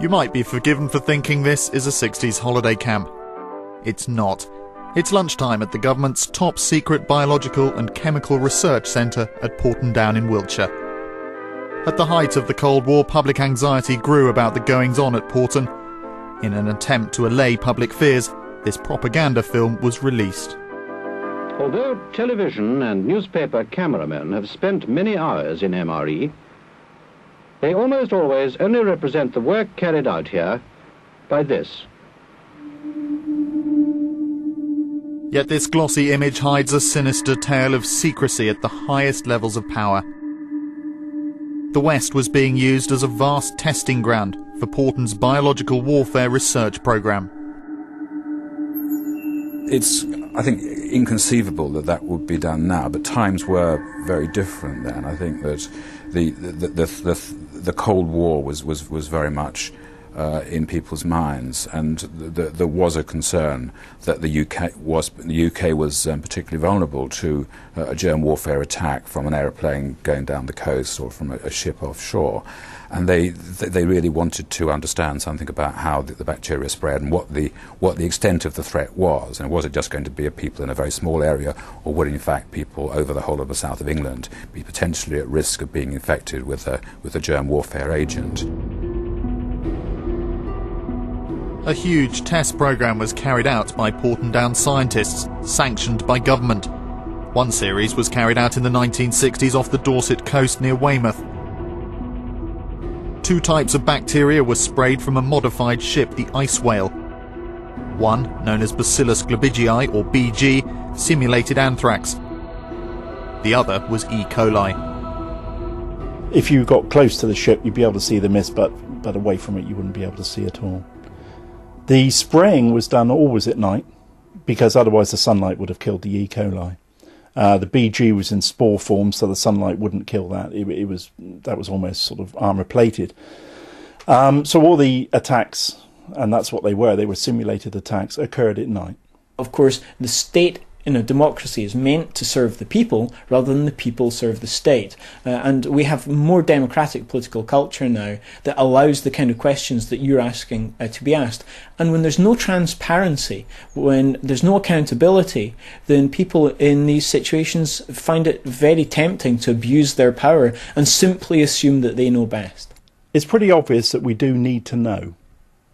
You might be forgiven for thinking this is a 60s holiday camp. It's not. It's lunchtime at the government's top secret biological and chemical research centre at Porton Down in Wiltshire. At the height of the Cold War, public anxiety grew about the goings-on at Porton. In an attempt to allay public fears, this propaganda film was released. Although television and newspaper cameramen have spent many hours in MRE, they almost always only represent the work carried out here by this. Yet this glossy image hides a sinister tale of secrecy at the highest levels of power. The West was being used as a vast testing ground for Porton's biological warfare research programme. It's, I think, inconceivable that that would be done now, but times were very different then. I think that the Cold War was very much in people's minds, and there was a concern that the UK was particularly vulnerable to a germ warfare attack from an aeroplane going down the coast or from a ship offshore. And they really wanted to understand something about how the bacteria spread and what the extent of the threat was. And was it just going to be people in a very small area, or would in fact people over the whole of the south of England be potentially at risk of being infected with a germ warfare agent? A huge test programme was carried out by Porton Down scientists, sanctioned by government. One series was carried out in the 1960s off the Dorset coast near Weymouth. 2 types of bacteria were sprayed from a modified ship, the Ice Whale. One, known as Bacillus glabigii, or BG, simulated anthrax. The other was E. coli. If you got close to the ship, you'd be able to see the mist, but away from it you wouldn't be able to see at all. The spraying was done always at night, because otherwise the sunlight would have killed the E. coli. The BG was in spore form, so the sunlight wouldn't kill that. That was almost sort of armour-plated. So all the attacks, and that's what they were simulated attacks, occurred at night. Of course, the state in a democracy is meant to serve the people rather than the people serve the state. And we have more democratic political culture now that allows the kind of questions that you're asking to be asked. And when there's no transparency, when there's no accountability, then people in these situations find it very tempting to abuse their power and simply assume that they know best. It's pretty obvious that we do need to know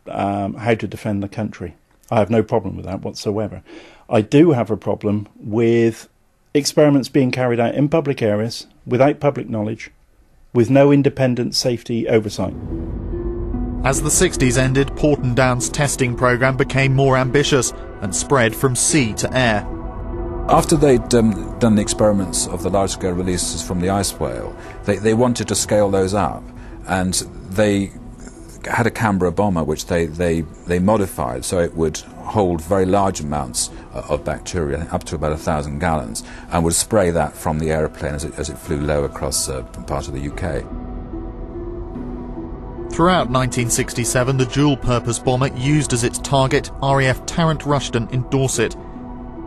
how to defend the country. I have no problem with that whatsoever. I do have a problem with experiments being carried out in public areas, without public knowledge, with no independent safety oversight. As the 60s ended, Porton Down's testing programme became more ambitious and spread from sea to air. After they'd done the experiments of the large-scale releases from the Ice Whale, they wanted to scale those up, and they had a Canberra bomber which they modified so it would hold very large amounts of bacteria, up to about 1,000 gallons, and would spray that from the aeroplane as it flew low across part of the UK. Throughout 1967, the dual-purpose bomber used as its target RAF Tarrant Rushden in Dorset.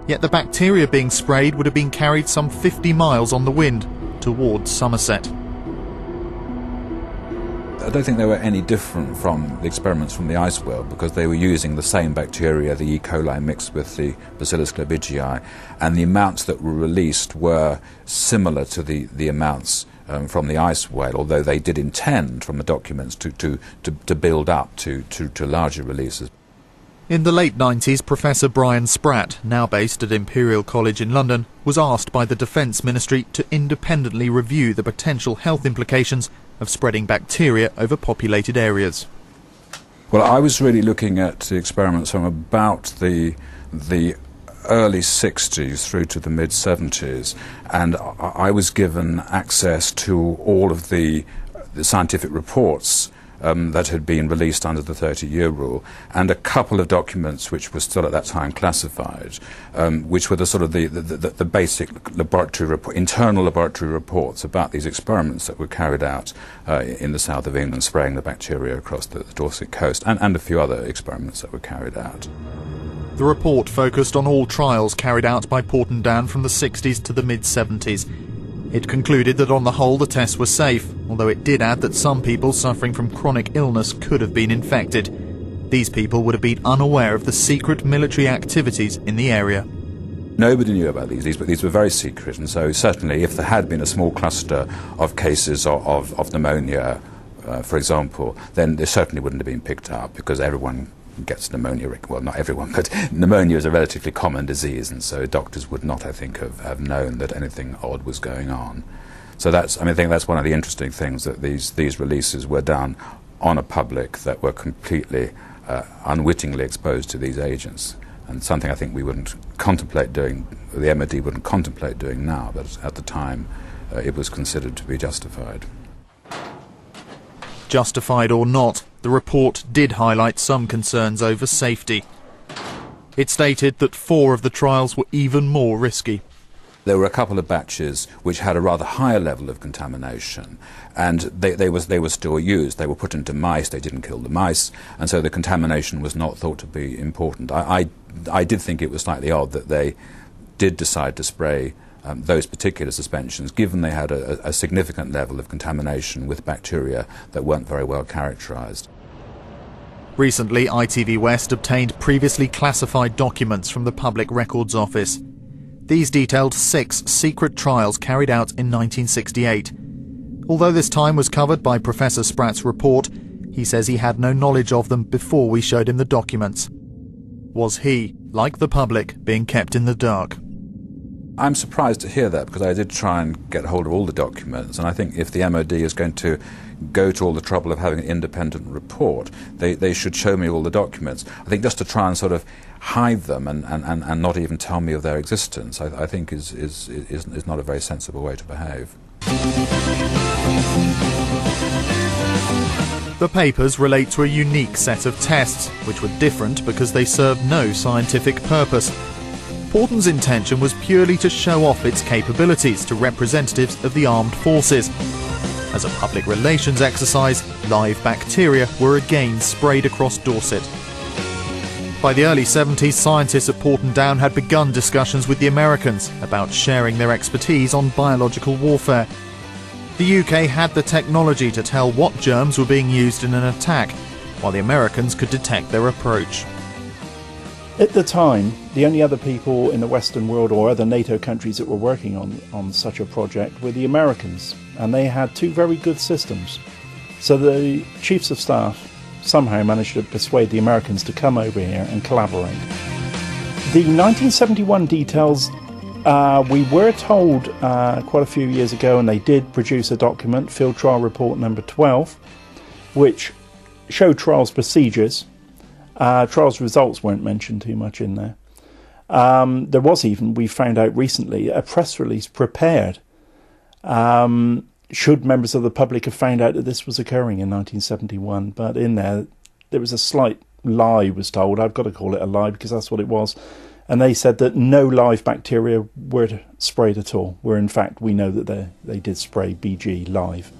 Yet the bacteria being sprayed would have been carried some 50 miles on the wind towards Somerset. I don't think they were any different from the experiments from the Ice Whale, because they were using the same bacteria, the E. coli mixed with the Bacillus glabigii, and the amounts that were released were similar to the amounts from the Ice Whale, although they did intend from the documents to build up to larger releases. In the late 90s, Professor Brian Spratt, now based at Imperial College in London, was asked by the Defence Ministry to independently review the potential health implications of spreading bacteria over populated areas. Well, I was really looking at the experiments from about the early 60s through to the mid-70s, and I was given access to all of the scientific reports that had been released under the 30-year rule, and a couple of documents which were still at that time classified, which were the sort of the basic laboratory internal laboratory reports about these experiments that were carried out in the south of England, spraying the bacteria across the Dorset coast, and a few other experiments that were carried out. The report focused on all trials carried out by Porton Down from the 60s to the mid-70s. It concluded that on the whole the tests were safe, although it did add that some people suffering from chronic illness could have been infected. These people would have been unaware of the secret military activities in the area. Nobody knew about these, but these were very secret, and so certainly if there had been a small cluster of cases of pneumonia, for example, then they certainly wouldn't have been picked up, because everyone gets pneumonia. Well, not everyone, but pneumonia is a relatively common disease, and so doctors would not, I think, have known that anything odd was going on. So that's, I think that's one of the interesting things, that these releases were done on a public that were completely unwittingly exposed to these agents, and something I think we wouldn't contemplate doing, the MOD wouldn't contemplate doing now, but at the time it was considered to be justified. Justified or not, the report did highlight some concerns over safety. It stated that 4 of the trials were even more risky. There were a couple of batches which had a rather higher level of contamination, and they were still used. They were put into mice, they didn't kill the mice, and so the contamination was not thought to be important. I did think it was slightly odd that they did decide to spray those particular suspensions, given they had a significant level of contamination with bacteria that weren't very well characterized. Recently, ITV West obtained previously classified documents from the Public Records Office. These detailed 6 secret trials carried out in 1968. Although this time was covered by Professor Spratt's report, he says he had no knowledge of them before we showed him the documents. Was he, like the public, being kept in the dark? I'm surprised to hear that, because I did try and get hold of all the documents, and I think if the MOD is going to go to all the trouble of having an independent report, they should show me all the documents. I think just to try and sort of hide them and not even tell me of their existence, I think is not a very sensible way to behave. The papers relate to a unique set of tests, which were different because they served no scientific purpose. Porton's intention was purely to show off its capabilities to representatives of the armed forces. As a public relations exercise, live bacteria were again sprayed across Dorset. By the early 70s, scientists at Porton Down had begun discussions with the Americans about sharing their expertise on biological warfare. The UK had the technology to tell what germs were being used in an attack, while the Americans could detect their approach. At the time, the only other people in the Western world or other NATO countries that were working on such a project were the Americans, and they had 2 very good systems. So the chiefs of staff somehow managed to persuade the Americans to come over here and collaborate. The 1971 details, we were told quite a few years ago, and they did produce a document, Field Trial Report number 12, which showed trials procedures. Trials results weren't mentioned too much in there. There was even, we found out recently, a press release prepared should members of the public have found out that this was occurring in 1971. But in there was a slight lie was told. I've got to call it a lie because that's what it was. And they said that no live bacteria were sprayed at all, where in fact we know that they did spray BG live.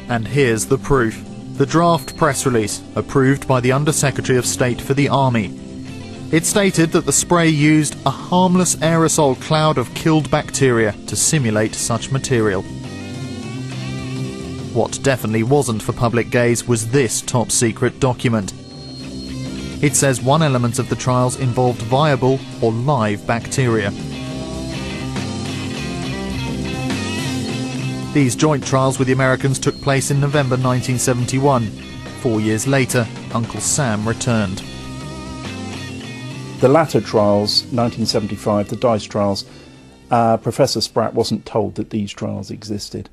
And here's the proof. The draft press release, approved by the Under-Secretary of State for the Army. It stated that the spray used a harmless aerosol cloud of killed bacteria to simulate such material. What definitely wasn't for public gaze was this top-secret document. It says one element of the trials involved viable or live bacteria. These joint trials with the Americans took place in November 1971. 4 years later, Uncle Sam returned. The latter trials, 1975, the DICE trials, Professor Spratt wasn't told that these trials existed.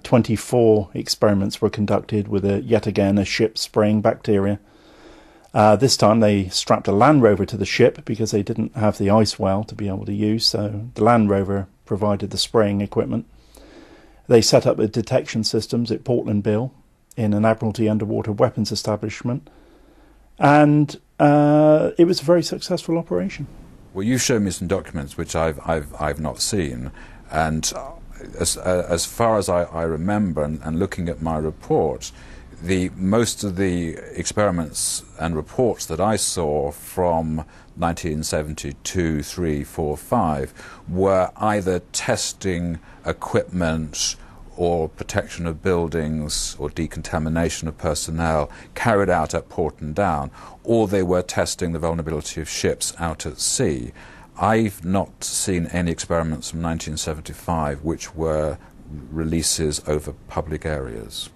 24 experiments were conducted with yet again a ship spraying bacteria. This time they strapped a Land Rover to the ship because they didn't have the ice well to be able to use, so the Land Rover provided the spraying equipment. They set up the detection systems at Portland Bill in an Admiralty underwater weapons establishment, and it was a very successful operation. Well, you showed me some documents which I've not seen, and as far as I remember, and looking at my report, most of the experiments and reports that I saw from 1972, 3, 4, 5 were either testing equipment or protection of buildings or decontamination of personnel carried out at Porton Down, or they were testing the vulnerability of ships out at sea. I've not seen any experiments from 1975 which were releases over public areas.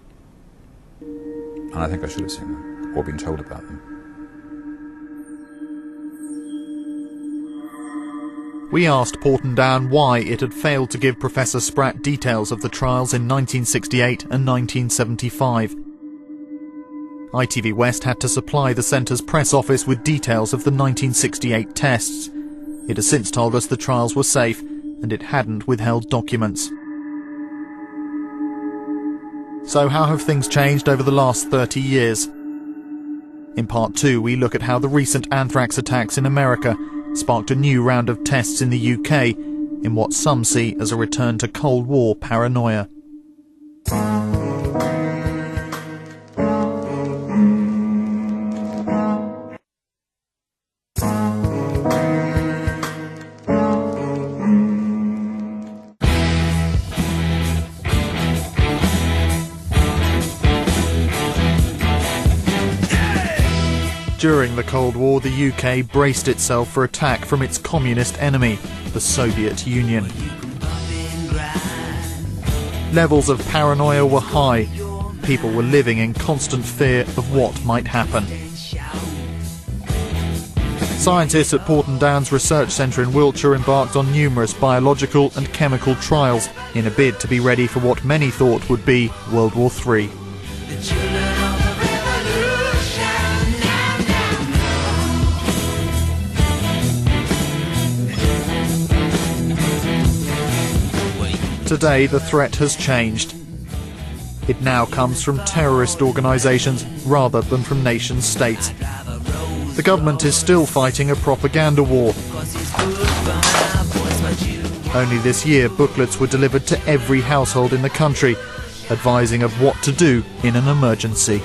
And I think I should have seen them, or been told about them. We asked Porton Down why it had failed to give Professor Spratt details of the trials in 1968 and 1975. ITV West had to supply the centre's press office with details of the 1968 tests. It has since told us the trials were safe, and it hadn't withheld documents. So how have things changed over the last 30 years? In part 2, we look at how the recent anthrax attacks in America sparked a new round of tests in the UK in what some see as a return to Cold War paranoia. During the Cold War, the UK braced itself for attack from its communist enemy, the Soviet Union. Levels of paranoia were high. People were living in constant fear of what might happen. Scientists at Porton Down's Research Centre in Wiltshire embarked on numerous biological and chemical trials in a bid to be ready for what many thought would be World War III. Today, the threat has changed. It now comes from terrorist organisations rather than from nation-states. The government is still fighting a propaganda war. Only this year, booklets were delivered to every household in the country, advising of what to do in an emergency.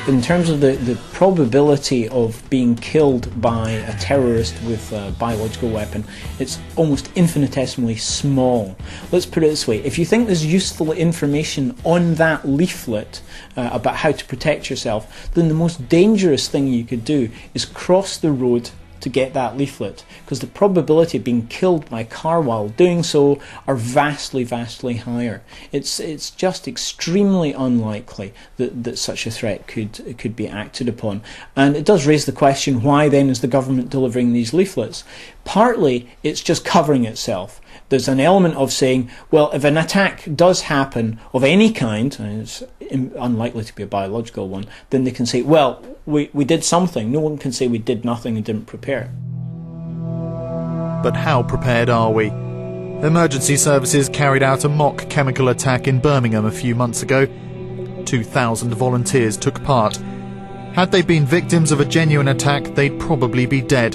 In terms of the probability of being killed by a terrorist with a biological weapon, it's almost infinitesimally small. Let's put it this way: if you think there's useful information on that leaflet about how to protect yourself, then the most dangerous thing you could do is cross the road to get that leaflet, because the probability of being killed by a car while doing so are vastly, vastly higher. It's just extremely unlikely that such a threat could be acted upon. And it does raise the question, why then is the government delivering these leaflets? Partly it's just covering itself. There's an element of saying, well, if an attack does happen of any kind, and it's unlikely to be a biological one, then they can say, well, we did something. No one can say we did nothing and didn't prepare. But how prepared are we? Emergency services carried out a mock chemical attack in Birmingham a few months ago. 2,000 volunteers took part. Had they been victims of a genuine attack, they'd probably be dead.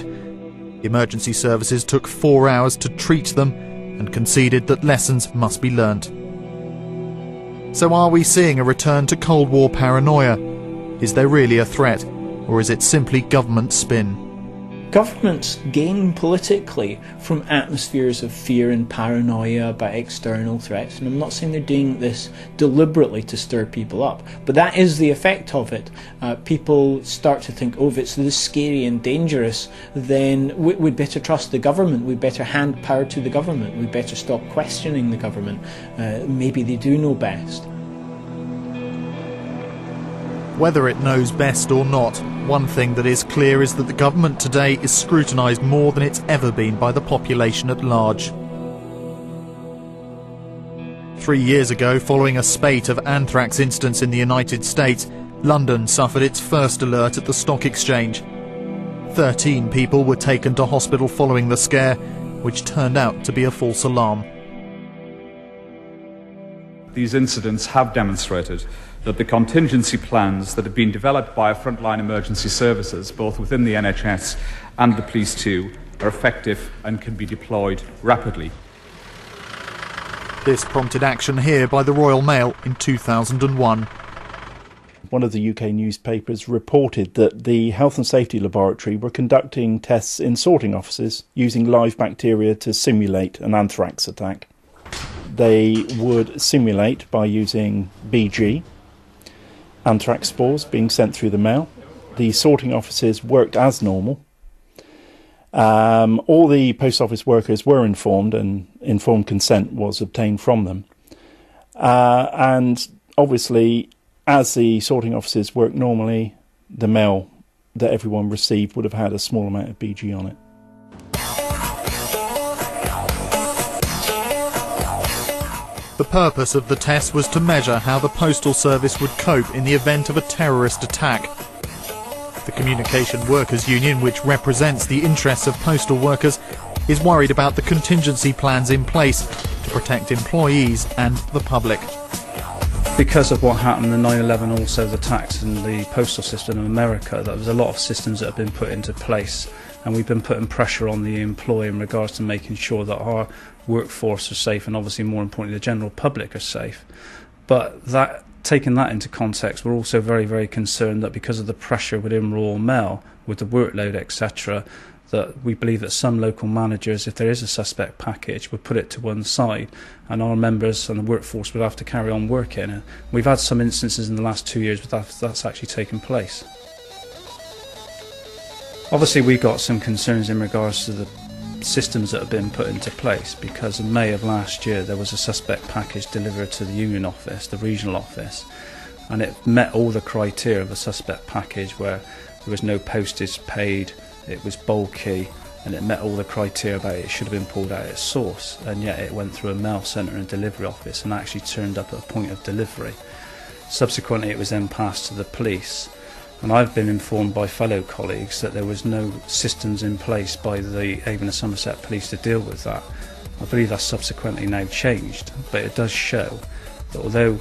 Emergency services took 4 hours to treat them and conceded that lessons must be learnt. So are we seeing a return to Cold War paranoia? Is there really a threat, or is it simply government spin? Governments gain politically from atmospheres of fear and paranoia about external threats, and I'm not saying they're doing this deliberately to stir people up, but that is the effect of it. People start to think, oh, if it's this scary and dangerous, then we'd better trust the government, we'd better hand power to the government, we'd better stop questioning the government, maybe they do know best. Whether it knows best or not, one thing that is clear is that the government today is scrutinised more than it's ever been by the population at large. 3 years ago, following a spate of anthrax incidents in the United States, London suffered its first alert at the stock exchange. 13 people were taken to hospital following the scare, which turned out to be a false alarm. These incidents have demonstrated that the contingency plans that have been developed by our frontline emergency services, both within the NHS and the police too, are effective and can be deployed rapidly. This prompted action here by the Royal Mail in 2001. One of the UK newspapers reported that the Health and Safety Laboratory were conducting tests in sorting offices using live bacteria to simulate an anthrax attack. They would simulate by using BG, anthrax spores being sent through the mail. The sorting offices worked as normal. All the post office workers were informed, and informed consent was obtained from them. And obviously, as the sorting offices worked normally, the mail that everyone received would have had a small amount of BG on it. The purpose of the test was to measure how the Postal Service would cope in the event of a terrorist attack. The Communication Workers Union, which represents the interests of postal workers, is worried about the contingency plans in place to protect employees and the public. Because of what happened in 9/11, also the attacks in the postal system in America, there was a lot of systems that have been put into place, and we've been putting pressure on the employer in regards to making sure that our workforce are safe, and obviously more importantly the general public are safe. But taking that into context, we're also very, very concerned that because of the pressure within Royal Mail, with the workload, etc., that we believe that some local managers, if there is a suspect package, would put it to one side, and our members and the workforce would have to carry on working. We've had some instances in the last 2 years where that's actually taken place. Obviously we've got some concerns in regards to the systems that have been put into place, because in May of last year there was a suspect package delivered to the union office, the regional office, and it met all the criteria of a suspect package where there was no postage paid, it was bulky, and it met all the criteria about it should have been pulled out at its source, and yet it went through a mail centre and delivery office and actually turned up at a point of delivery. Subsequently it was then passed to the police, and I've been informed by fellow colleagues that there was no systems in place by the Avon and Somerset Police to deal with that. I believe that's subsequently now changed, but it does show that although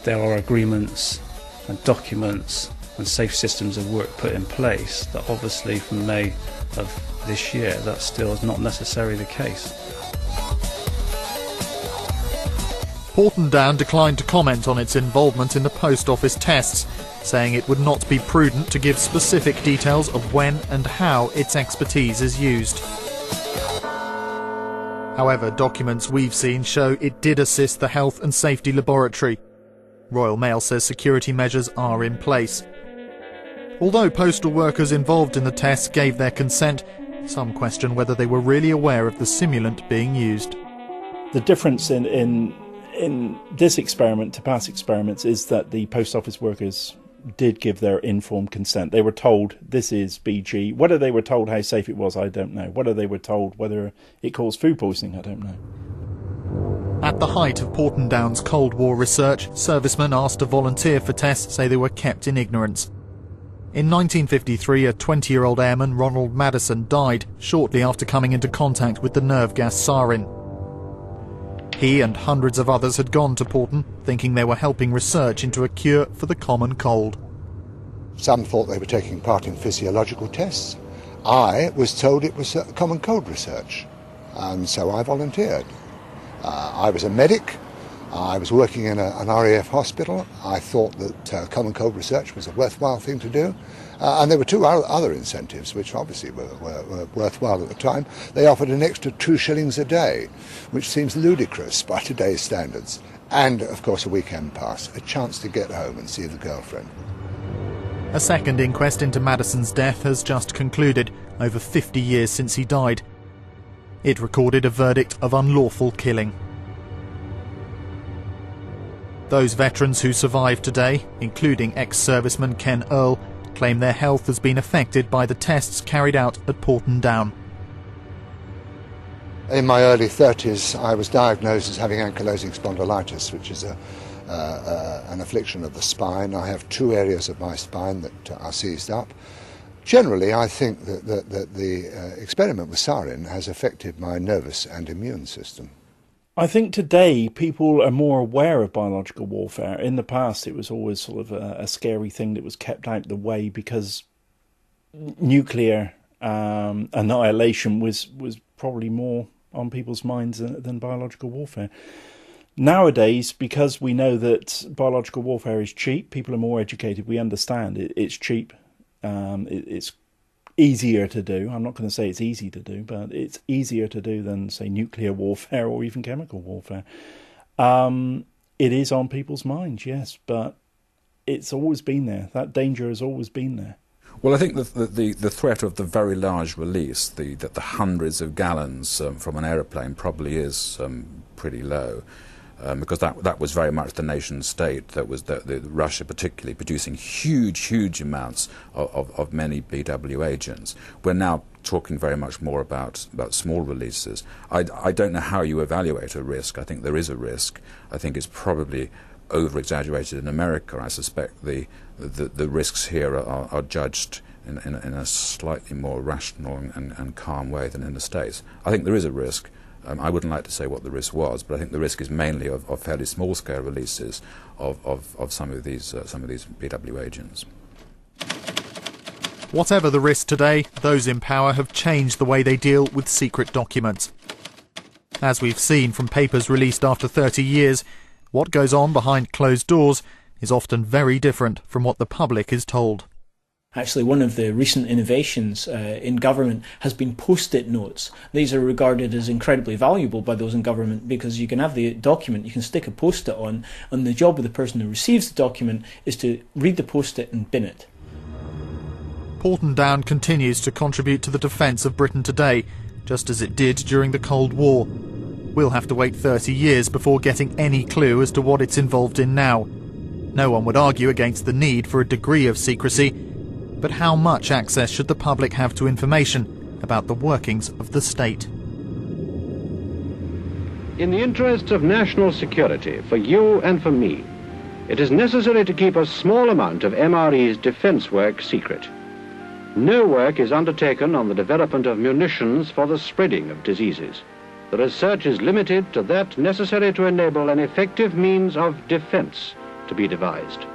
there are agreements and documents and safe systems of work put in place, that obviously from May of this year that still is not necessarily the case. Porton Down declined to comment on its involvement in the post office tests, saying it would not be prudent to give specific details of when and how its expertise is used. However, documents we've seen show it did assist the Health and Safety Laboratory. Royal Mail says security measures are in place. Although postal workers involved in the tests gave their consent, some question whether they were really aware of the simulant being used. The difference in this experiment to past experiments is that the post office workers did give their informed consent. They were told this is BG. Whether they were told how safe it was, I don't know. Whether they were told whether it caused food poisoning, I don't know. At the height of Porton Down's Cold War research, servicemen asked to volunteer for tests say they were kept in ignorance. In 1953, a 20-year-old airman, Ronald Madison, died shortly after coming into contact with the nerve gas sarin. He and hundreds of others had gone to Porton, thinking they were helping research into a cure for the common cold. Some thought they were taking part in physiological tests. I was told it was common cold research, and so I volunteered. I was a medic. I was working in an RAF hospital. I thought that common cold research was a worthwhile thing to do. And there were two other incentives, which obviously were worthwhile at the time. They offered an extra 2 shillings a day, which seems ludicrous by today's standards. And, of course, a weekend pass, a chance to get home and see the girlfriend. A second inquest into Madison's death has just concluded, over 50 years since he died. It recorded a verdict of unlawful killing. Those veterans who survive today, including ex-serviceman Ken Earl, claim their health has been affected by the tests carried out at Porton Down. In my early 30s, I was diagnosed as having ankylosing spondylitis, which is an affliction of the spine. I have 2 areas of my spine that are seized up. Generally, I think that the experiment with sarin has affected my nervous and immune system. I think today people are more aware of biological warfare. In the past, it was always sort of a scary thing that was kept out of the way because nuclear annihilation was probably more on people's minds than biological warfare. Nowadays, because we know that biological warfare is cheap, people are more educated, we understand it's cheap, it's easier to do. I'm not going to say it's easy to do, but it's easier to do than, say, nuclear warfare or even chemical warfare. It is on people's minds, yes, but it's always been there. That danger has always been there. Well, I think the threat of the very large release, the hundreds of gallons from an aeroplane, probably is pretty low. Because that was very much the nation state, that was the Russia particularly producing huge amounts of many BW agents. We're now talking very much more about small releases. I don't know how you evaluate a risk. I think there is a risk. I think it's probably over-exaggerated in America. I suspect the risks here are judged in a slightly more rational and calm way than in the States. I think there is a risk. I wouldn't like to say what the risk was, but I think the risk is mainly of fairly small-scale releases of some of these BW agents. Whatever the risk today, those in power have changed the way they deal with secret documents. As we've seen from papers released after 30 years, what goes on behind closed doors is often very different from what the public is told. Actually, one of the recent innovations in government has been post-it notes. These are regarded as incredibly valuable by those in government because you can have the document, you can stick a post-it on, and the job of the person who receives the document is to read the post-it and bin it. Porton Down continues to contribute to the defence of Britain today, just as it did during the Cold War. We'll have to wait 30 years before getting any clue as to what it's involved in now. No one would argue against the need for a degree of secrecy, but how much access should the public have to information about the workings of the state? In the interests of national security, for you and for me, it is necessary to keep a small amount of MRE's defence work secret. No work is undertaken on the development of munitions for the spreading of diseases. The research is limited to that necessary to enable an effective means of defence to be devised.